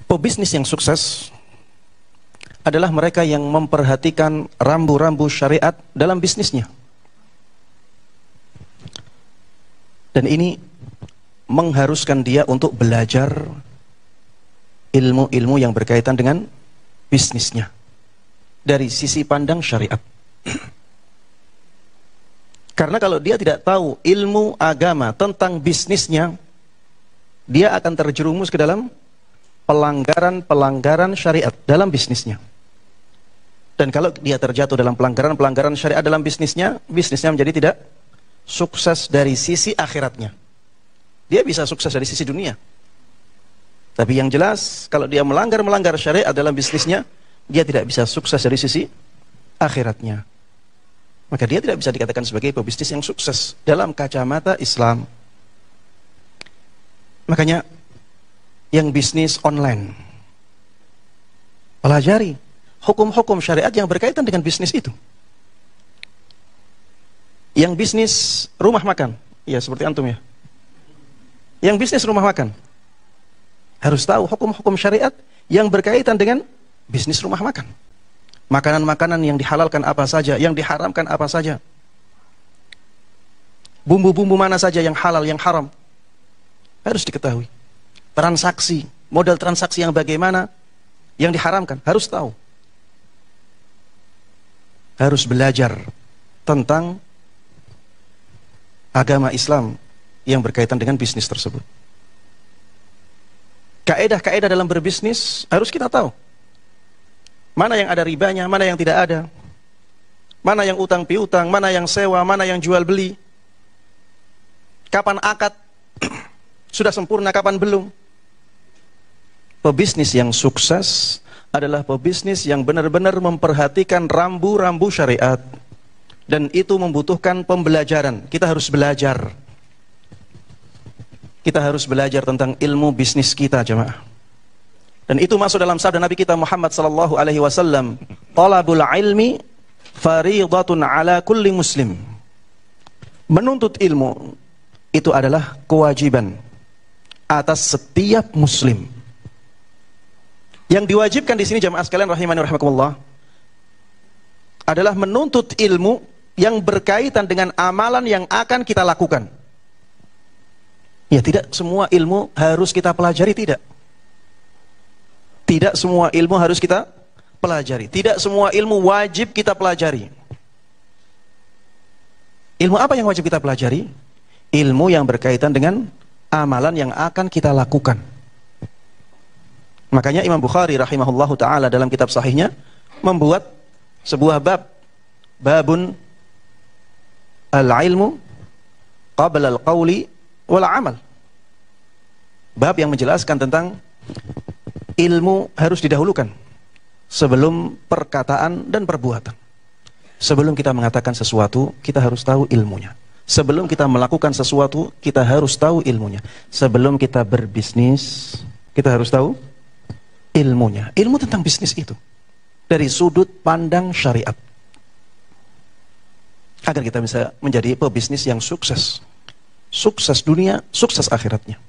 Pebisnis yang sukses adalah mereka yang memperhatikan rambu-rambu syariat dalam bisnisnya. Dan ini mengharuskan dia untuk belajar ilmu-ilmu yang berkaitan dengan bisnisnya dari sisi pandang syariat. Karena kalau dia tidak tahu ilmu agama tentang bisnisnya, dia akan terjerumus ke dalam pelanggaran-pelanggaran syariat dalam bisnisnya. Dan kalau dia terjatuh dalam pelanggaran-pelanggaran syariat dalam bisnisnya, bisnisnya menjadi tidak sukses dari sisi akhiratnya. Dia bisa sukses dari sisi dunia. Tapi yang jelas, kalau dia melanggar syariat dalam bisnisnya, dia tidak bisa sukses dari sisi akhiratnya. Maka dia tidak bisa dikatakan sebagai pebisnis yang sukses dalam kacamata Islam. Makanya, yang bisnis online, pelajari hukum-hukum syariat yang berkaitan dengan bisnis itu. Yang bisnis rumah makan, ya seperti antum ya. Yang bisnis rumah makan, harus tahu hukum-hukum syariat yang berkaitan dengan bisnis rumah makan. Makanan-makanan yang dihalalkan apa saja, yang diharamkan apa saja. Bumbu-bumbu mana saja yang halal, yang haram. Harus diketahui. Transaksi, model transaksi yang bagaimana, yang diharamkan, harus tahu. Harus belajar tentang agama Islam yang berkaitan dengan bisnis tersebut. Kaedah-kaedah dalam berbisnis harus kita tahu. Mana yang ada ribanya, mana yang tidak ada. Mana yang utang piutang, mana yang sewa, mana yang jual beli. Kapan akad sudah sempurna, kapan belum. Pebisnis yang sukses adalah pebisnis yang benar-benar memperhatikan rambu-rambu syariat. Dan itu membutuhkan pembelajaran. Kita harus belajar. Kita harus belajar tentang ilmu bisnis kita, jemaah. Dan itu masuk dalam sabda Nabi kita Muhammad sallallahu alaihi wasallam, "Talabul ilmi fariidatun ala kulli muslim." Menuntut ilmu itu adalah kewajiban atas setiap muslim. Yang diwajibkan di sini jemaah sekalian rahimani rahimakumullah adalah menuntut ilmu yang berkaitan dengan amalan yang akan kita lakukan. Ya, tidak semua ilmu harus kita pelajari, tidak. Tidak semua ilmu harus kita pelajari. Tidak semua ilmu wajib kita pelajari. Ilmu apa yang wajib kita pelajari? Ilmu yang berkaitan dengan amalan yang akan kita lakukan. Makanya Imam Bukhari rahimahullahu ta'ala dalam kitab sahihnya membuat sebuah bab. Babun al-ilmu qabla al-qawli wal amal. Bab yang menjelaskan tentang ilmu harus didahulukan sebelum perkataan dan perbuatan. Sebelum kita mengatakan sesuatu, kita harus tahu ilmunya. Sebelum kita melakukan sesuatu, kita harus tahu ilmunya. Sebelum kita berbisnis, kita harus tahu ilmunya. Ilmu tentang bisnis itu dari sudut pandang syariat. Agar kita bisa menjadi pebisnis yang sukses. Sukses dunia, sukses akhiratnya.